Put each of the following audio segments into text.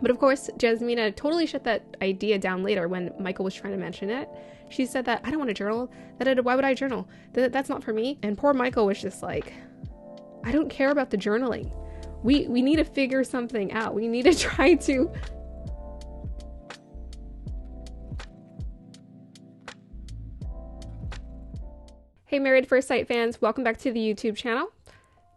But of course, Jasmina totally shut that idea down later when Michael was trying to mention it. She said that, I don't want to journal. Why would I journal? That's not for me. And poor Michael was just like, I don't care about the journaling. We need to figure something out. We need to try to... Hey Married at First Sight fans, welcome back to the YouTube channel.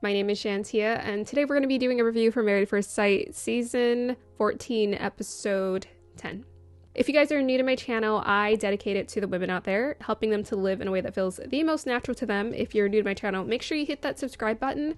My name is Shantia, and today we're going to be doing a review for Married at First Sight Season 14, Episode 10. If you guys are new to my channel, I dedicate it to the women out there, helping them to live in a way that feels the most natural to them. If you're new to my channel, make sure you hit that subscribe button,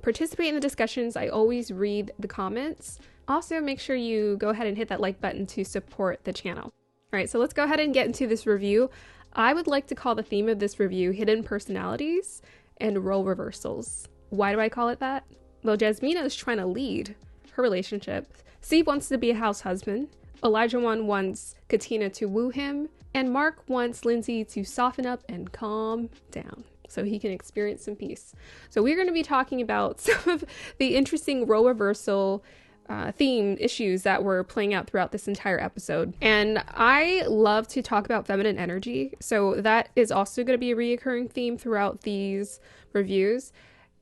participate in the discussions. I always read the comments. Also, make sure you go ahead and hit that like button to support the channel. All right, so let's go ahead and get into this review. I would like to call the theme of this review Hidden Personalities and Role Reversals. Why do I call it that? Well, Jasmina is trying to lead her relationship. Steve wants to be a house husband. Olajuwon wants Katina to woo him. And Mark wants Lindsey to soften up and calm down so he can experience some peace. So we're going to be talking about some of the interesting role reversal theme issues that were playing out throughout this entire episode. And I love to talk about feminine energy. So that is also going to be a reoccurring theme throughout these reviews.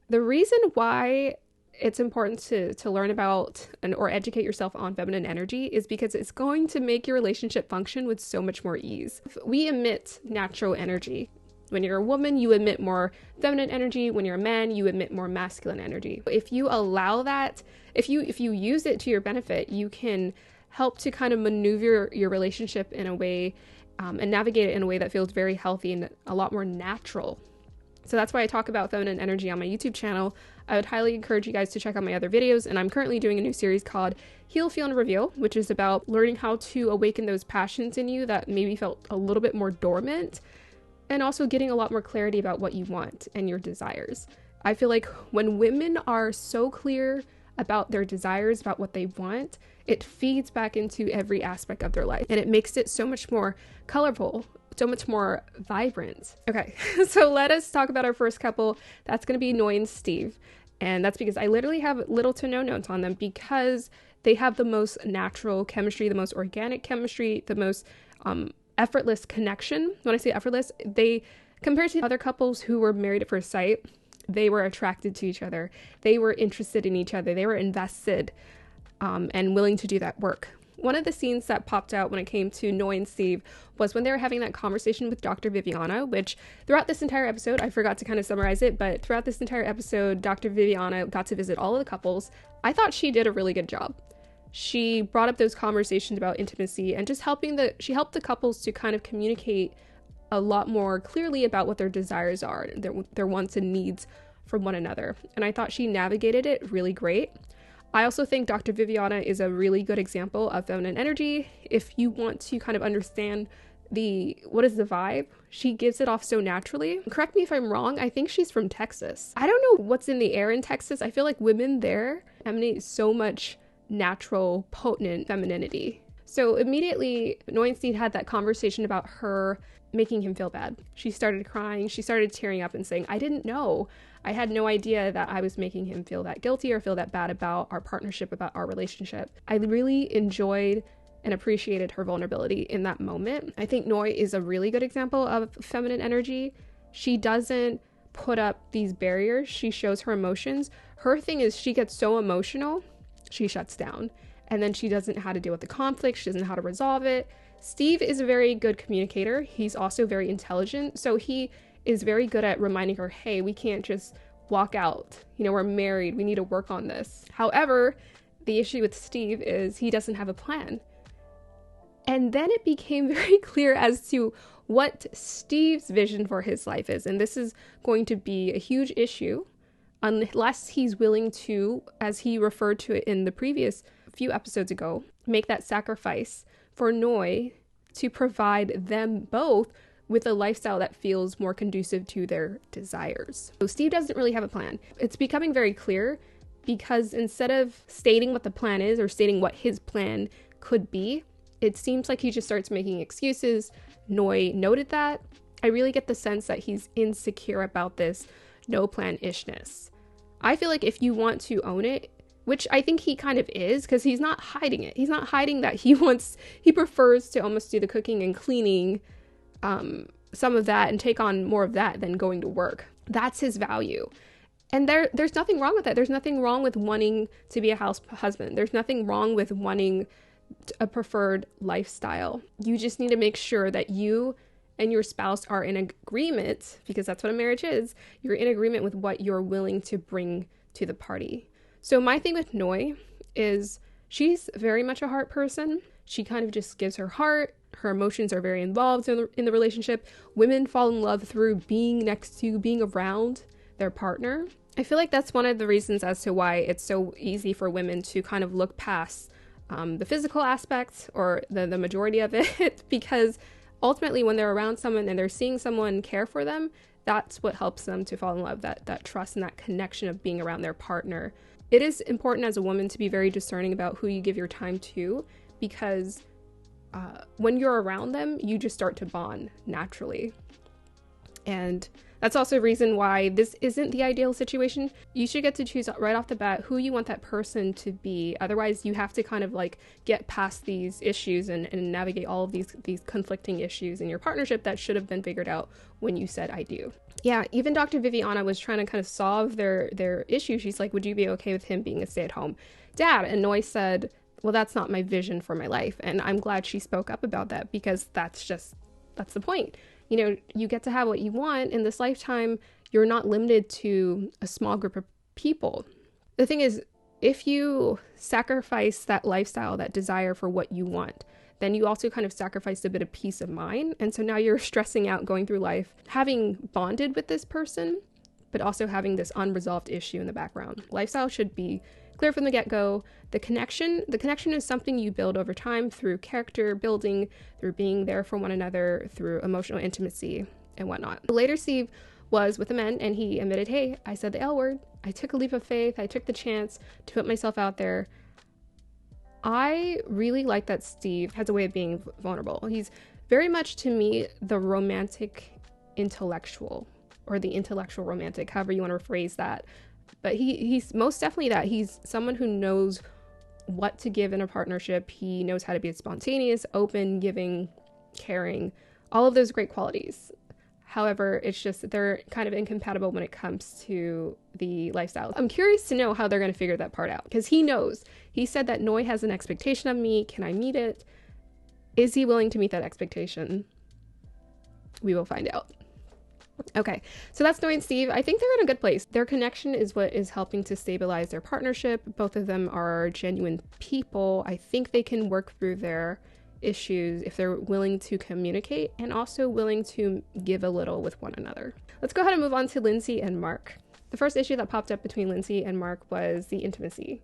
The reason why it's important to learn about or educate yourself on feminine energy is because it's going to make your relationship function with so much more ease. We emit natural energy. When you're a woman, you emit more feminine energy. When you're a man, you emit more masculine energy. If you allow that, if you use it to your benefit, you can help to kind of maneuver your relationship in a way and navigate it in a way that feels very healthy and a lot more natural. So that's why I talk about feminine energy on my YouTube channel. I would highly encourage you guys to check out my other videos, and I'm currently doing a new series called Heal, Feel, and Reveal, which is about learning how to awaken those passions in you that maybe felt a little bit more dormant, and also getting a lot more clarity about what you want and your desires. I feel like when women are so clear about their desires, about what they want, it feeds back into every aspect of their life, and it makes it so much more colorful, so much more vibrant. Okay, so let us talk about our first couple. That's going to be Noi and Steve. And that's because I literally have little to no notes on them because they have the most natural chemistry, the most organic chemistry, the most effortless connection. When I say effortless, they, compared to other couples who were married at first sight, they were attracted to each other. They were interested in each other. They were invested and willing to do that work. One of the scenes that popped out when it came to Noi and Steve was when they were having that conversation with Dr. Viviana, which throughout this entire episode, I forgot to kind of summarize it, but throughout this entire episode, Dr. Viviana got to visit all of the couples. I thought she did a really good job. She brought up those conversations about intimacy and just she helped the couples to kind of communicate a lot more clearly about what their desires are, their wants and needs from one another. And I thought she navigated it really great. I also think Dr. Viviana is a really good example of feminine energy. If you want to kind of understand what is the vibe, she gives it off so naturally. Correct me if I'm wrong, I think she's from Texas. I don't know what's in the air in Texas. I feel like women there emanate so much natural, potent femininity. So immediately, Noi and Steve had that conversation about her making him feel bad. She started crying. She started tearing up and saying, I didn't know. I had no idea that I was making him feel that guilty or feel that bad about our partnership, about our relationship. I really enjoyed and appreciated her vulnerability in that moment. I think Noi is a really good example of feminine energy. She doesn't put up these barriers. She shows her emotions. Her thing is she gets so emotional, she shuts down. And then she doesn't know how to deal with the conflict. She doesn't know how to resolve it. Steve is a very good communicator. He's also very intelligent. So he is very good at reminding her, hey, we can't just walk out. You know, we're married. We need to work on this. However, the issue with Steve is he doesn't have a plan. And then it became very clear as to what Steve's vision for his life is. And this is going to be a huge issue unless he's willing to, as he referred to it in the previous few episodes ago, make that sacrifice for Noi to provide them both with a lifestyle that feels more conducive to their desires. So Steve doesn't really have a plan. It's becoming very clear because instead of stating what the plan is or stating what his plan could be, it seems like he just starts making excuses. Noi noted that. I really get the sense that he's insecure about this no plan-ishness. I feel like if you want to own it, which I think he kind of is, because he's not hiding it. He's not hiding that he prefers to almost do the cooking and cleaning, some of that, and take on more of that than going to work. That's his value. And there's nothing wrong with that. There's nothing wrong with wanting to be a house husband. There's nothing wrong with wanting a preferred lifestyle. You just need to make sure that you and your spouse are in agreement, because that's what a marriage is. You're in agreement with what you're willing to bring to the party. So my thing with Noi is she's very much a heart person. She kind of just gives her heart. Her emotions are very involved in the relationship. Women fall in love through being next to, being around their partner. I feel like that's one of the reasons as to why it's so easy for women to kind of look past the physical aspects, or the majority of it, because ultimately when they're around someone and they're seeing someone care for them, that's what helps them to fall in love, that trust and that connection of being around their partner. It is important as a woman to be very discerning about who you give your time to, because when you're around them, you just start to bond naturally. And that's also a reason why this isn't the ideal situation. You should get to choose right off the bat who you want that person to be. Otherwise, you have to kind of like get past these issues and navigate all of these conflicting issues in your partnership that should have been figured out when you said I do. Yeah, even Dr. Viviana was trying to kind of solve their issue. She's like, would you be okay with him being a stay-at-home dad? And Noi said, well, that's not my vision for my life. And I'm glad she spoke up about that, because that's the point. You know, you get to have what you want in this lifetime. You're not limited to a small group of people. The thing is, if you sacrifice that lifestyle, that desire for what you want, then you also kind of sacrifice a bit of peace of mind. And so now you're stressing out going through life, having bonded with this person, but also having this unresolved issue in the background. Lifestyle should be clear from the get-go. The connection is something you build over time through character building, through being there for one another, through emotional intimacy and whatnot. Later, Steve was with a man and he admitted, hey, I said the L word. I took a leap of faith. I took the chance to put myself out there. I really like that Steve has a way of being vulnerable. He's very much, to me, the romantic intellectual, or the intellectual romantic, however you want to rephrase that. But he's most definitely that. He's someone who knows what to give in a partnership. He knows how to be spontaneous, open, giving, caring, all of those great qualities. However, it's just that they're kind of incompatible when it comes to the lifestyle. I'm curious to know how they're going to figure that part out, because he knows. He said that Noi has an expectation of me. Can I meet it? Is he willing to meet that expectation? We will find out. Okay, so that's Noi and Steve. I think they're in a good place. Their connection is what is helping to stabilize their partnership. Both of them are genuine people. I think they can work through their issues if they're willing to communicate and also willing to give a little with one another. Let's go ahead and move on to Lindsey and Mark. The first issue that popped up between Lindsey and Mark was the intimacy.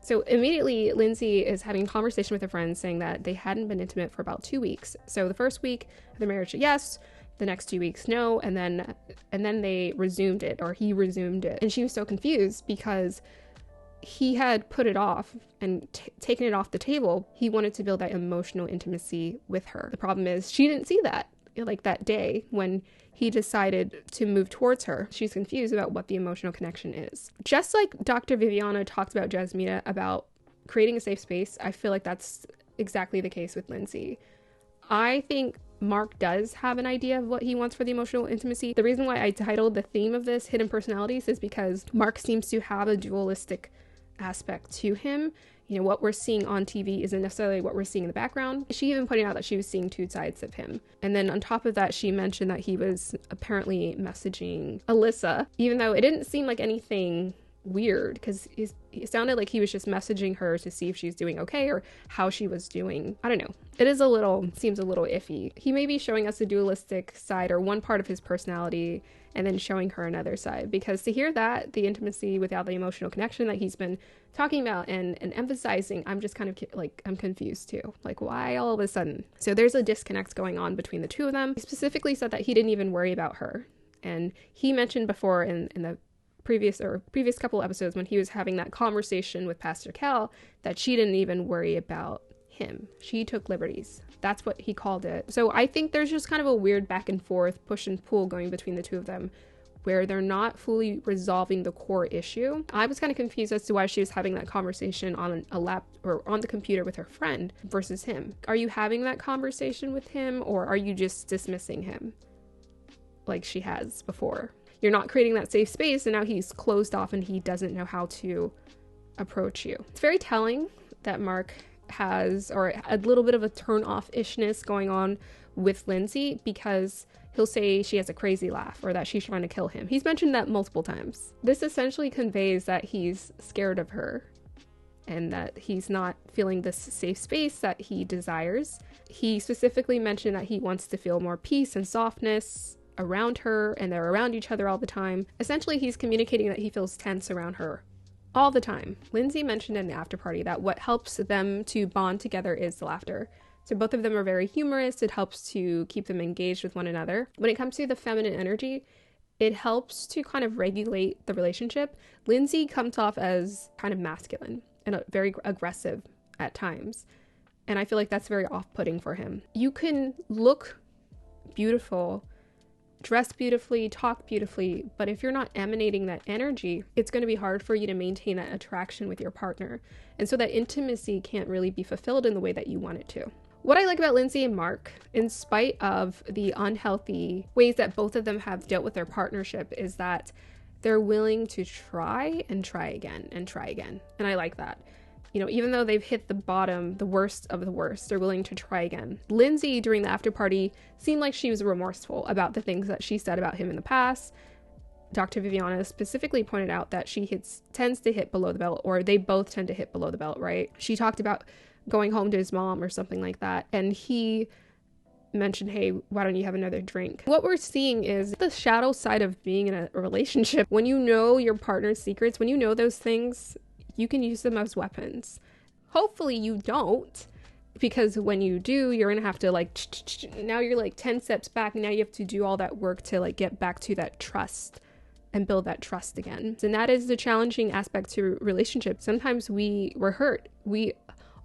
So immediately, Lindsey is having a conversation with a friend saying that they hadn't been intimate for about 2 weeks. So the first week of the marriage, yes. The next 2 weeks, no. And then they resumed it, or he resumed it. And she was so confused because he had put it off and taken it off the table. He wanted to build that emotional intimacy with her. The problem is she didn't see that, like that day when he decided to move towards her. She's confused about what the emotional connection is. Just like Dr. Viviana talked about Jasmina about creating a safe space, I feel like that's exactly the case with Lindsey. I think Mark does have an idea of what he wants for the emotional intimacy. The reason why I titled the theme of this Hidden Personalities is because Mark seems to have a dualistic aspect to him. You know, what we're seeing on TV isn't necessarily what we're seeing in the background. She even pointed out that she was seeing two sides of him. And then on top of that, she mentioned that he was apparently messaging Alyssa, even though it didn't seem like anything weird, because it sounded like he was just messaging her to see if she's doing okay or how she was doing. I don't know. Seems a little iffy. He may be showing us a dualistic side or one part of his personality and then showing her another side, because to hear that, the intimacy without the emotional connection that he's been talking about and emphasizing, I'm just kind of like, I'm confused too. Like, why all of a sudden? So there's a disconnect going on between the two of them. He specifically said that he didn't even worry about her. And he mentioned before in the previous couple episodes when he was having that conversation with Pastor Cal that she didn't even worry about him. She took liberties. That's what he called it. So I think there's just kind of a weird back and forth, push and pull going between the two of them where they're not fully resolving the core issue. I was kind of confused as to why she was having that conversation on a lap or on the computer with her friend versus him. Are you having that conversation with him, or are you just dismissing him like she has before? You're not creating that safe space, and now he's closed off and he doesn't know how to approach you. It's very telling that Mark has, or a little bit of a turn-off-ishness going on with Lindsey, because he'll say she has a crazy laugh or that she's trying to kill him. He's mentioned that multiple times. This essentially conveys that he's scared of her and that he's not feeling this safe space that he desires. He specifically mentioned that he wants to feel more peace and softness around her, and they're around each other all the time. Essentially, he's communicating that he feels tense around her all the time. Lindsey mentioned in the after party that what helps them to bond together is the laughter. So both of them are very humorous. It helps to keep them engaged with one another. When it comes to the feminine energy, it helps to kind of regulate the relationship. Lindsey comes off as kind of masculine and very aggressive at times. And I feel like that's very off-putting for him. You can look beautiful, dress beautifully, talk beautifully, but if you're not emanating that energy, it's going to be hard for you to maintain that attraction with your partner. And so that intimacy can't really be fulfilled in the way that you want it to. What I like about Lindsey and Mark, in spite of the unhealthy ways that both of them have dealt with their partnership, is that they're willing to try and try again and try again. And I like that. You know, even though they've hit the bottom, the worst of the worst, they're willing to try again. Lindsey, during the after party, seemed like she was remorseful about the things that she said about him in the past. Dr. Viviana specifically pointed out that she tends to hit below the belt, or they both tend to hit below the belt, right? She talked about going home to his mom or something like that, and he mentioned, hey, why don't you have another drink? What we're seeing is the shadow side of being in a relationship. When you know your partner's secrets, when you know those things, you can use them as weapons. Hopefully you don't, because when you do, you're gonna have to now you're like 10 steps back, and now you have to do all that work to like get back to that trust and build that trust again. And that is the challenging aspect to relationships. Sometimes we're hurt.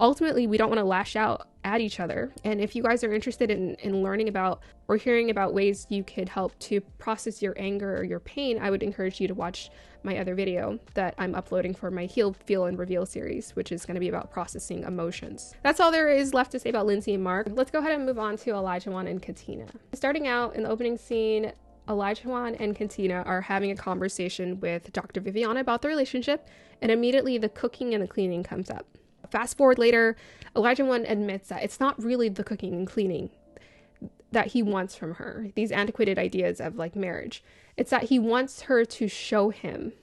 Ultimately, we don't want to lash out at each other. And if you guys are interested in learning about or hearing about ways you could help to process your anger or your pain, I would encourage you to watch my other video that I'm uploading for my Heal, Feel, and Reveal series, which is going to be about processing emotions. That's all there is left to say about Lindsey and Mark. Let's go ahead and move on to Olajuwon and Katina. Starting out in the opening scene, Olajuwon and Katina are having a conversation with Dr. Viviana about the relationship, and immediately the cooking and the cleaning comes up. Fast forward later, Olajuwon admits that it's not really the cooking and cleaning that he wants from her, these antiquated ideas of like marriage. It's that he wants her to show him.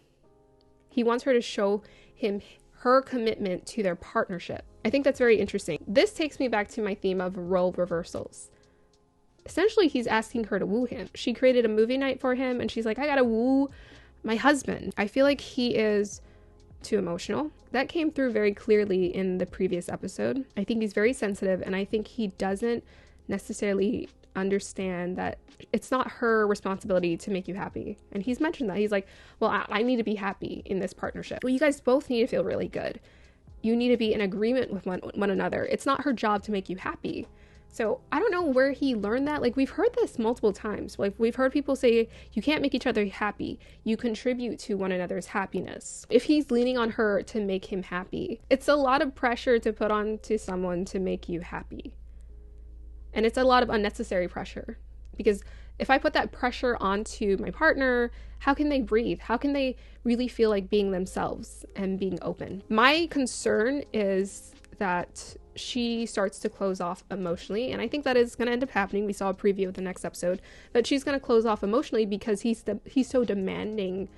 He wants her to show him her commitment to their partnership. I think that's very interesting. This takes me back to my theme of role reversals. Essentially, he's asking her to woo him. She created a movie night for him, and she's like, I gotta woo my husband. I feel like he is too emotional. That came through very clearly in the previous episode. I think he's very sensitive, and I think he doesn't necessarily understand that it's not her responsibility to make you happy. And he's mentioned that. He's like, well, I need to be happy in this partnership. Well, you guys both need to feel really good. You need to be in agreement with one another. It's not her job to make you happy. So I don't know where he learned that. Like, we've heard this multiple times. Like, we've heard people say you can't make each other happy. You contribute to one another's happiness. If he's leaning on her to make him happy, it's a lot of pressure to put on to someone to make you happy. And it's a lot of unnecessary pressure, because if I put that pressure onto my partner, how can they breathe? How can they really feel like being themselves and being open? My concern is that she starts to close off emotionally, and I think that is going to end up happening. We saw a preview of the next episode that she's going to close off emotionally because he's so demanding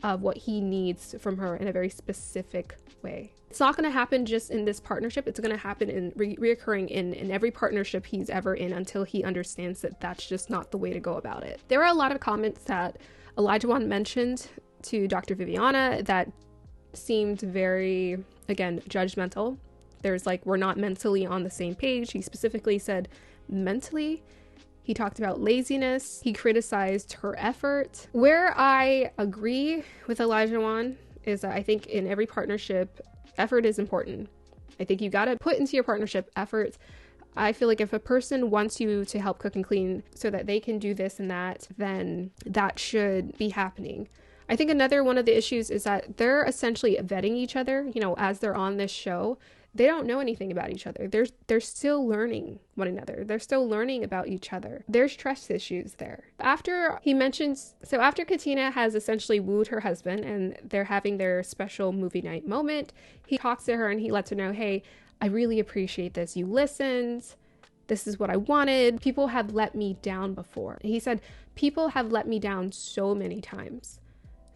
of what he needs from her in a very specific way. It's not going to happen just in this partnership. It's going to happen in reoccurring in every partnership he's ever in, until he understands that that's just not the way to go about it. There are a lot of comments that Olajuwon mentioned to Dr. Viviana that seemed very, again, judgmental. There's like, we're not mentally on the same page. He specifically said mentally. He talked about laziness. He criticized her effort. Where I agree with Olajuwon is that I think in every partnership, effort is important. I think you got to put into your partnership effort. I feel like if a person wants you to help cook and clean so that they can do this and that, then that should be happening. I think another one of the issues is that they're essentially vetting each other, you know, as they're on this show. They don't know anything about each other. They're still learning one another. They're still learning about each other. There's trust issues there. After Katina has essentially wooed her husband and they're having their special movie night moment, he talks to her and he lets her know, hey, I really appreciate this. You listened. This is what I wanted. People have let me down before. He said, people have let me down so many times.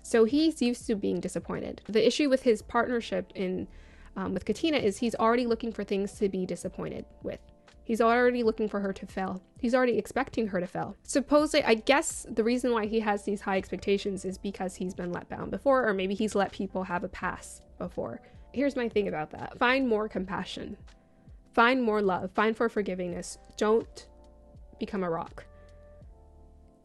So he's used to being disappointed. The issue with his partnership with Katina is he's already looking for things to be disappointed with. He's already looking for her to fail. He's already expecting her to fail. Supposedly, I guess the reason why he has these high expectations is because he's been let down before, or maybe he's let people have a pass before. Here's my thing about that. Find more compassion. Find more love. Find for forgivingness. Don't become a rock.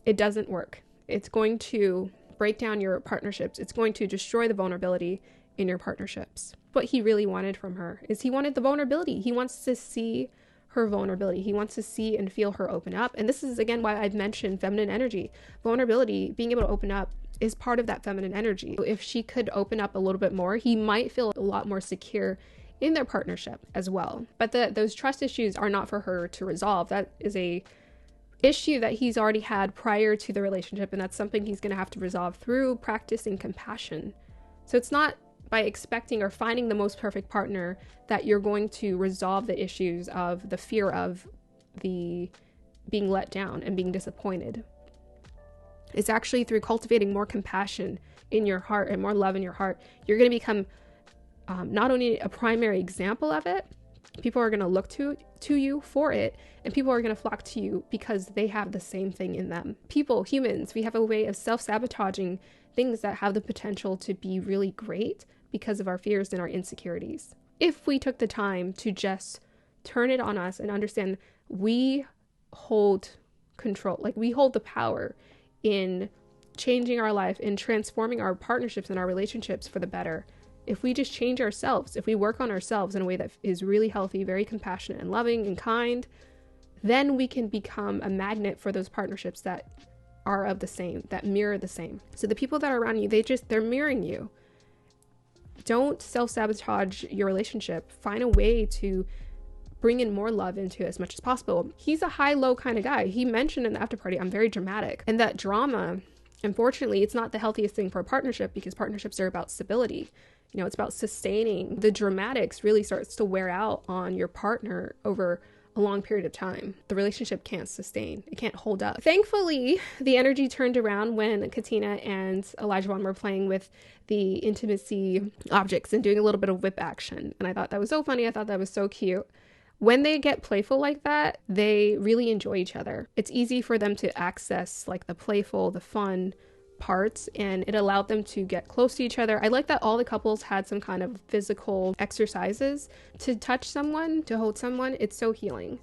It doesn't work. It's going to break down your partnerships. It's going to destroy the vulnerability in your partnerships. What he really wanted from her is he wanted the vulnerability. He wants to see her vulnerability. He wants to see and feel her open up. And this is, again, why I've mentioned feminine energy. Vulnerability, being able to open up, is part of that feminine energy. If she could open up a little bit more, he might feel a lot more secure in their partnership as well. But those trust issues are not for her to resolve. That is a issue that he's already had prior to the relationship, and that's something he's going to have to resolve through practicing compassion. So it's not by expecting or finding the most perfect partner that you're going to resolve the issues of the fear of the being let down and being disappointed. It's actually through cultivating more compassion in your heart and more love in your heart. You're going to become not only a primary example of it, people are going to look to you for it, and people are going to flock to you because they have the same thing in them. People, humans, we have a way of self-sabotaging things that have the potential to be really great because of our fears and our insecurities. If we took the time to just turn it on us and understand we hold control, like we hold the power in changing our life, in transforming our partnerships and our relationships for the better. If we just change ourselves, if we work on ourselves in a way that is really healthy, very compassionate and loving and kind, then we can become a magnet for those partnerships that are of the same, that mirror the same. So the people that are around you, they're mirroring you. Don't self-sabotage your relationship. Find a way to bring in more love into it as much as possible. He's a high-low kind of guy. He mentioned in the after party, I'm very dramatic. And that drama, unfortunately, it's not the healthiest thing for a partnership, because partnerships are about stability. You know, it's about sustaining. The dramatics really starts to wear out on your partner over a long period of time. The relationship can't sustain. It can't hold up. Thankfully, the energy turned around when Katina and Olajuwon were playing with the intimacy objects and doing a little bit of whip action. And I thought that was so funny. I thought that was so cute. When they get playful like that, they really enjoy each other. It's easy for them to access like the playful, the fun parts, and it allowed them to get close to each other. I like that all the couples had some kind of physical exercises to touch someone, to hold someone. It's so healing.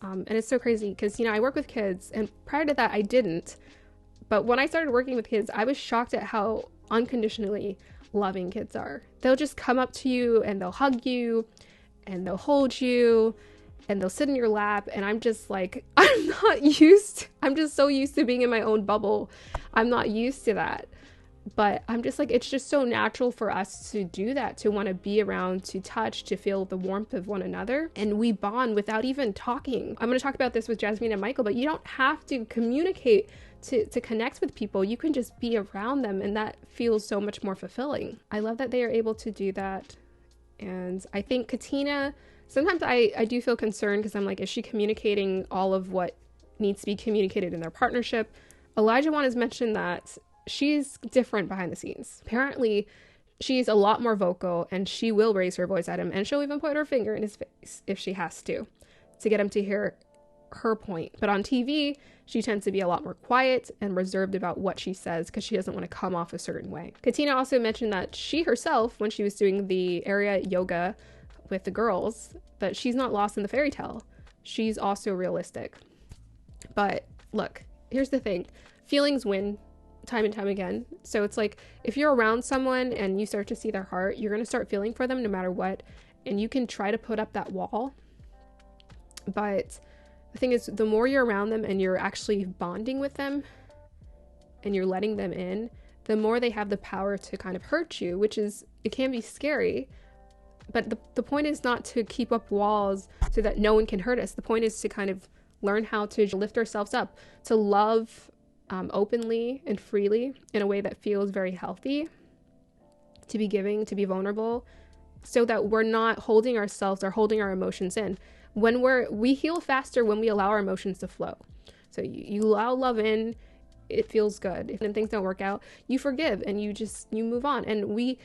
And it's so crazy because, you know, I work with kids, and prior to that I didn't. But when I started working with kids, I was shocked at how unconditionally loving kids are. They'll just come up to you and they'll hug you and they'll hold you and they'll sit in your lap, and I'm just like, I'm just so used to being in my own bubble. I'm not used to that. But I'm just like, it's just so natural for us to do that, to want to be around, to touch, to feel the warmth of one another. And we bond without even talking. I'm going to talk about this with Jasmina Michael, but you don't have to communicate to connect with people. You can just be around them, and that feels so much more fulfilling. I love that they are able to do that. And I think Katina, sometimes I do feel concerned because I'm like, is she communicating all of what needs to be communicated in their partnership? Olajuwon has mentioned that she's different behind the scenes. Apparently, she's a lot more vocal, and she will raise her voice at him, and she'll even put her finger in his face if she has to get him to hear her point. But on TV, she tends to be a lot more quiet and reserved about what she says because she doesn't want to come off a certain way. Katina also mentioned that she herself, when she was doing the area yoga with the girls, that she's not lost in the fairy tale. She's also realistic. But look, here's the thing. Feelings win time and time again. So it's like, if you're around someone and you start to see their heart, you're going to start feeling for them no matter what. And you can try to put up that wall, But the thing is, the more you're around them and you're actually bonding with them and you're letting them in, the more they have the power to kind of hurt you, which is, it can be scary. But the point is not to keep up walls so that no one can hurt us. The point is to kind of learn how to lift ourselves up, to love openly and freely in a way that feels very healthy, to be giving, to be vulnerable, so that we're not holding ourselves or holding our emotions in. When we heal faster when we allow our emotions to flow. So you allow love in, it feels good. If things don't work out, you forgive and you move on. And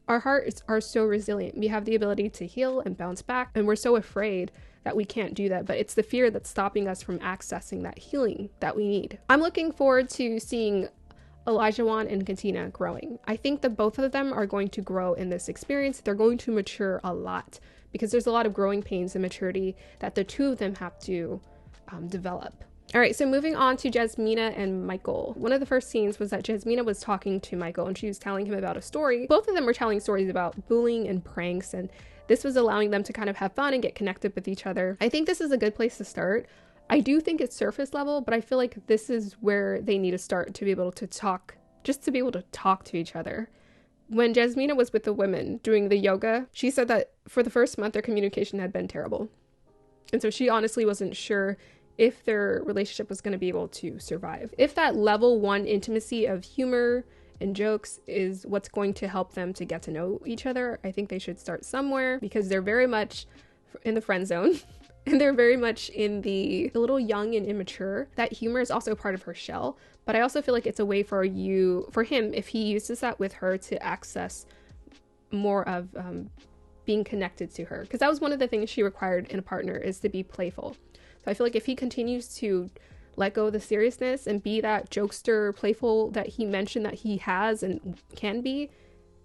our hearts are so resilient. We have the ability to heal and bounce back, and we're so afraid that we can't do that, but it's the fear that's stopping us from accessing that healing that we need. I'm looking forward to seeing Olajuwon and Katina growing. I think that both of them are going to grow in this experience. They're going to mature a lot because there's a lot of growing pains and maturity that the two of them have to develop. All right, so moving on to Jasmina and Michael. One of the first scenes was that Jasmina was talking to Michael and she was telling him about a story. Both of them were telling stories about bullying and pranks, and this was allowing them to kind of have fun and get connected with each other. I think this is a good place to start. I do think it's surface level, but I feel like this is where they need to start to be able to talk, just to be able to talk to each other. When Jasmina was with the women doing the yoga, she said that for the first month, their communication had been terrible. And so she honestly wasn't sure if their relationship was going to be able to survive. If that level 1 intimacy of humor and jokes is what's going to help them to get to know each other, I think they should start somewhere, because they're very much in the friend zone and they're very much in a little young and immature. That humor is also part of her shell, but I also feel like it's a way for him, if he uses that with her, to access more of being connected to her, because that was one of the things she required in a partner, is to be playful. So I feel like if he continues to let go of the seriousness and be that jokester, playful that he mentioned that he has and can be,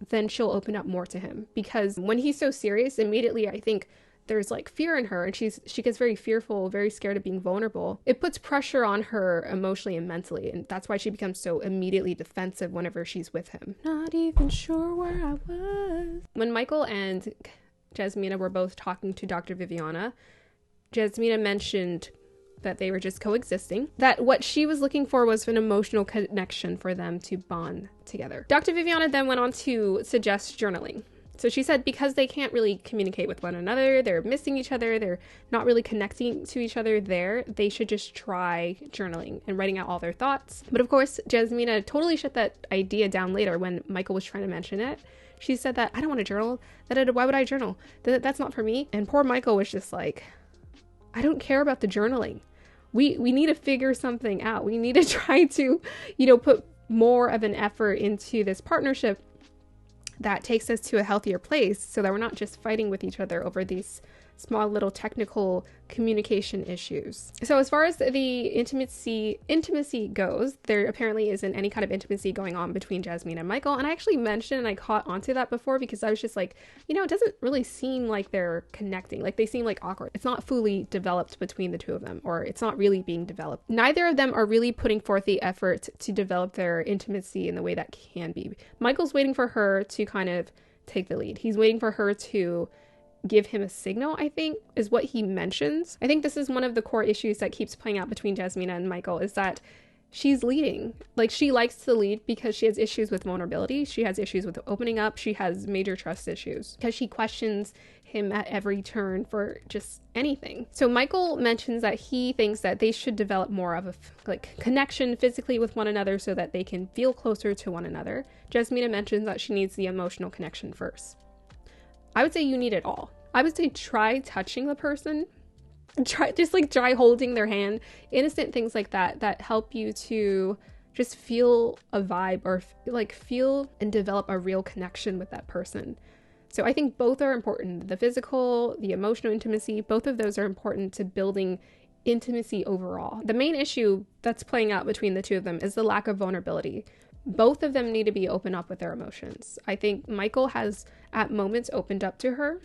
then she'll open up more to him. Because when he's so serious, immediately I think there's like fear in her, and she gets very fearful, very scared of being vulnerable. It puts pressure on her emotionally and mentally, and that's why she becomes so immediately defensive whenever she's with him. Not even sure where I was. When Michael and Jasmina were both talking to Dr. Viviana, Jasmina mentioned that they were just coexisting, that what she was looking for was an emotional connection for them to bond together. Dr. Viviana then went on to suggest journaling. So she said because they can't really communicate with one another, they're missing each other, they're not really connecting to each other they should just try journaling and writing out all their thoughts. But of course, Jasmina totally shut that idea down later when Michael was trying to mention it. She said that, I don't want to journal. Why would I journal? That's not for me. And poor Michael was just like, I don't care about the journaling. We need to figure something out. We need to try to, put more of an effort into this partnership that takes us to a healthier place, so that we're not just fighting with each other over these small little technical communication issues. So as far as the intimacy goes, there apparently isn't any kind of intimacy going on between Jasmina and Michael. And I actually mentioned, and I caught onto that before, because I was just like, it doesn't really seem like they're connecting. Like, they seem like awkward. It's not fully developed between the two of them, or it's not really being developed. Neither of them are really putting forth the effort to develop their intimacy in the way that can be. Michael's waiting for her to kind of take the lead. He's waiting for her to give him a signal, I think, is what he mentions. I think this is one of the core issues that keeps playing out between Jasmina and Michael, is that she's leading. Like, she likes to lead because she has issues with vulnerability. She has issues with opening up. She has major trust issues because she questions him at every turn for just anything. So Michael mentions that he thinks that they should develop more of a connection physically with one another so that they can feel closer to one another. Jasmina mentions that she needs the emotional connection first. I would say you need it all. I would say try touching the person. Try holding their hand. Innocent things like that help you to just feel a vibe, or feel and develop a real connection with that person. So I think both are important. The physical, the emotional intimacy, both of those are important to building intimacy overall. The main issue that's playing out between the two of them is the lack of vulnerability. Both of them need to be open up with their emotions. I think Michael has at moments opened up to her,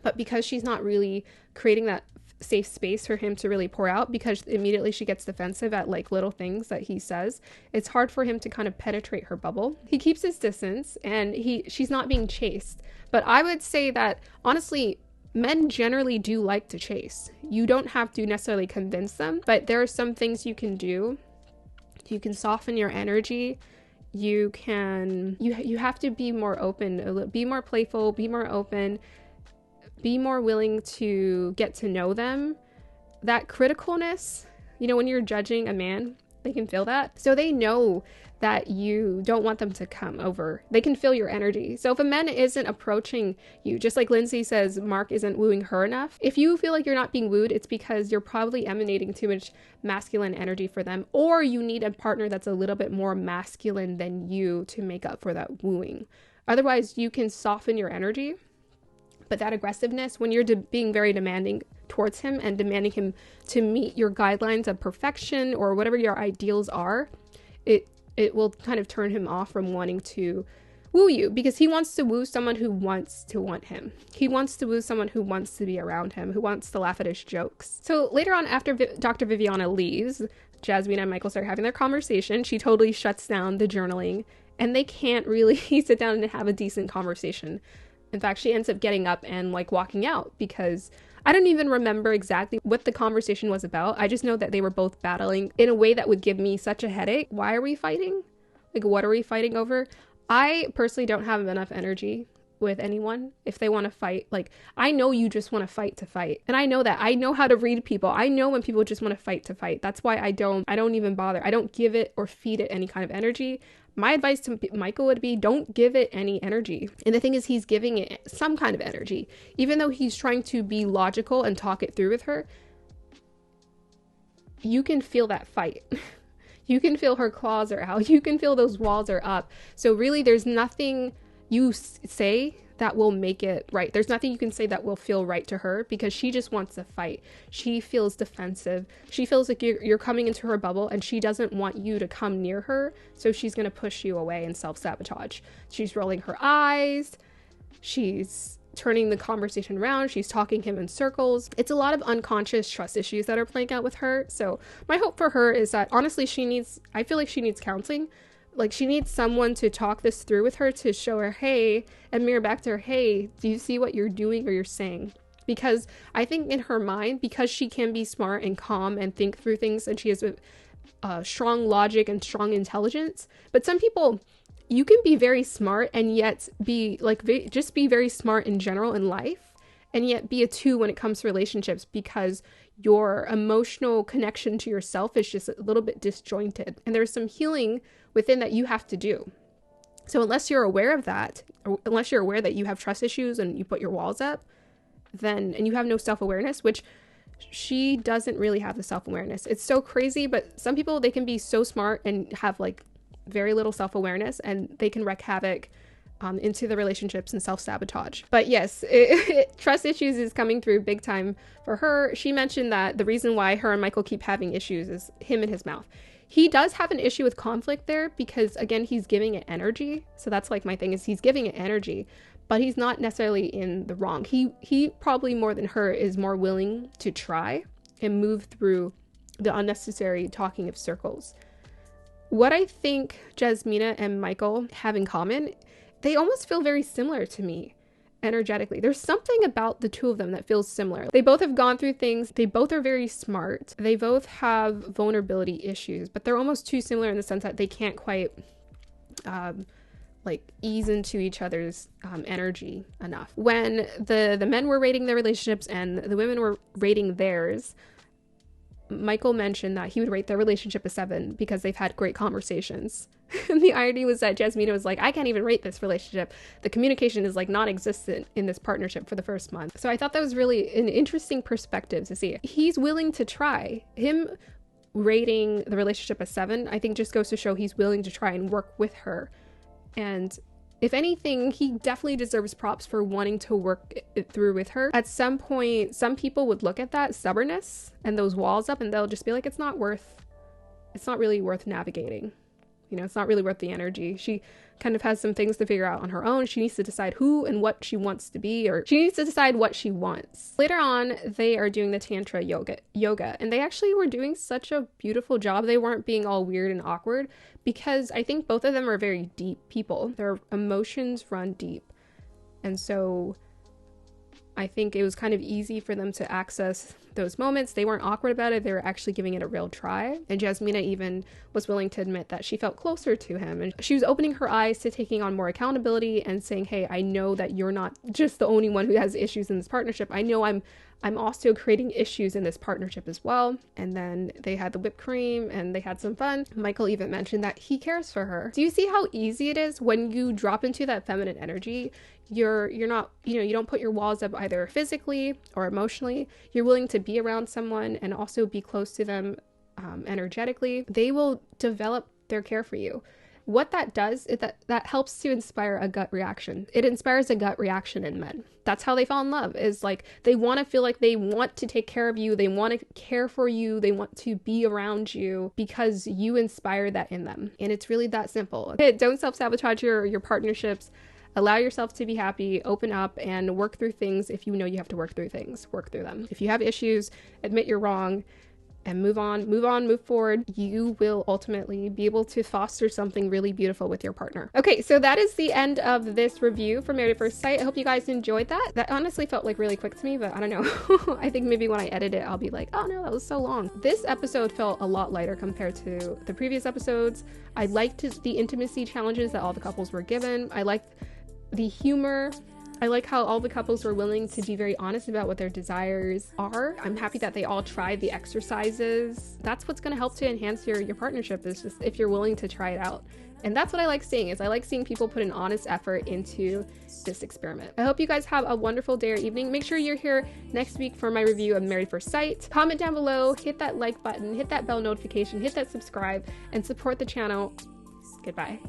but because she's not really creating that safe space for him to really pour out, because immediately she gets defensive at little things that he says, it's hard for him to kind of penetrate her bubble. He keeps his distance and she's not being chased. But I would say that honestly, Men generally do like to chase. You don't have to necessarily convince them, but there are some things you can do. You can soften your energy. You have to be more open, be more playful, be more open, be more willing to get to know them. That criticalness, you know, when you're judging a man, they can feel that. So they know that you don't want them to come over. They can feel your energy. So if a man isn't approaching you, just like Lindsey says, Mark isn't wooing her enough. If you feel like you're not being wooed, it's because you're probably emanating too much masculine energy for them, or you need a partner that's a little bit more masculine than you to make up for that wooing. Otherwise, you can soften your energy. But that aggressiveness, when you're being very demanding towards him and demanding him to meet your guidelines of perfection or whatever your ideals are, it will kind of turn him off from wanting to woo you, because he wants to woo someone who wants to want him. He wants to woo someone who wants to be around him, who wants to laugh at his jokes. So later on, after Dr. Viviana leaves, Jasmina and Michael start having their conversation. She totally shuts down the journaling, and they can't really sit down and have a decent conversation. In fact, she ends up getting up and like walking out, because I don't even remember exactly what the conversation was about. I just know that they were both battling in a way that would give me such a headache. Why are we fighting? Like, what are we fighting over? I personally don't have enough energy with anyone if they want to fight. Like, I know you just want to fight to fight. And I know that. I know how to read people. I know when people just want to fight to fight. That's why I don't even bother. I don't give it or feed it any kind of energy. My advice to Michael would be, don't give it any energy. And the thing is, he's giving it some kind of energy. Even though he's trying to be logical and talk it through with her, you can feel that fight. You can feel her claws are out. You can feel those walls are up. So really, there's nothing you say that will make it right. There's nothing you can say that will feel right to her, because she just wants to fight. She feels defensive. She feels like you're coming into her bubble, and she doesn't want you to come near her. So she's going to push you away and self-sabotage. She's rolling her eyes. She's turning the conversation around. She's talking him in circles. It's a lot of unconscious trust issues that are playing out with her. So my hope for her is that, honestly, I feel like she needs counseling. Like, she needs someone to talk this through with her, to show her, hey, and mirror back to her, hey, do you see what you're doing or you're saying? Because I think in her mind, because she can be smart and calm and think through things, and she has a strong logic and strong intelligence. But some people, you can be very smart and yet be like, just be very smart in general in life, and yet be a 2 when it comes to relationships, because your emotional connection to yourself is just a little bit disjointed. And there's some healing within that you have to do. So unless you're aware of that, or unless you're aware that you have trust issues and you put your walls up, and you have no self-awareness, which she doesn't really have the self-awareness. It's so crazy, but some people, they can be so smart and have like very little self-awareness, and they can wreak havoc into the relationships and self-sabotage. But yes, trust issues is coming through big time for her. She mentioned that the reason why her and Michael keep having issues is him and his mouth. He does have an issue with conflict there, because again, he's giving it energy. So that's like my thing, is he's giving it energy, but he's not necessarily in the wrong. He probably more than her is more willing to try and move through the unnecessary talking of circles. What I think Jasmina and Michael have in common, they almost feel very similar to me energetically. There's something about the two of them that feels similar. They both have gone through things. They both are very smart. They both have vulnerability issues, but they're almost too similar in the sense that they can't quite like ease into each other's energy enough. When the men were rating their relationships and the women were rating theirs, Michael mentioned that he would rate their relationship a 7 because they've had great conversations. And the irony was that Jasmina was like, I can't even rate this relationship. The communication is like non-existent in this partnership for the first month. So I thought that was really an interesting perspective to see. He's willing to try. Him rating the relationship a 7, I think just goes to show he's willing to try and work with her. And if anything, he definitely deserves props for wanting to work it through with her. At some point, some people would look at that stubbornness and those walls up, and they'll just be like, it's not really worth navigating. You know, it's not really worth the energy. She kind of has some things to figure out on her own. She needs to decide who and what she wants to be, or she needs to decide what she wants. Later on, they are doing the Tantra yoga, and they actually were doing such a beautiful job. They weren't being all weird and awkward, because I think both of them are very deep people. Their emotions run deep. And so I think it was kind of easy for them to access those moments. They weren't awkward about it. They were actually giving it a real try. And Jasmina even was willing to admit that she felt closer to him. And she was opening her eyes to taking on more accountability and saying, hey, I know that you're not just the only one who has issues in this partnership. I know I'm also creating issues in this partnership as well. And then they had the whipped cream and they had some fun. Michael even mentioned that he cares for her. Do you see how easy it is when you drop into that feminine energy? You're not, you don't put your walls up either physically or emotionally. You're willing to be around someone and also be close to them energetically. They will develop their care for you. What that does is that helps to inspire a gut reaction. It inspires a gut reaction in men. That's how they fall in love, is like they want to feel like they want to take care of you. They want to care for you. They want to be around you because you inspire that in them. And it's really that simple. Don't self-sabotage your partnerships. Allow yourself to be happy, open up, and work through things. If you know you have to work through things, work through them. If you have issues, admit you're wrong and move on, move forward. You will ultimately be able to foster something really beautiful with your partner. Okay, so that is the end of this review for Married at First Sight. I hope you guys enjoyed that. That honestly felt like really quick to me, but I don't know. I think maybe when I edit it, I'll be like, oh no, that was so long. This episode felt a lot lighter compared to the previous episodes. I liked the intimacy challenges that all the couples were given. I liked the humor. I like how all the couples were willing to be very honest about what their desires are. I'm happy that they all tried the exercises. That's what's going to help to enhance your partnership, is just if you're willing to try it out. And that's what I like seeing, is I like seeing people put an honest effort into this experiment. I hope you guys have a wonderful day or evening. Make sure you're here next week for my review of Married at First Sight. Comment down below, hit that like button, hit that bell notification, hit that subscribe, and support the channel. Goodbye.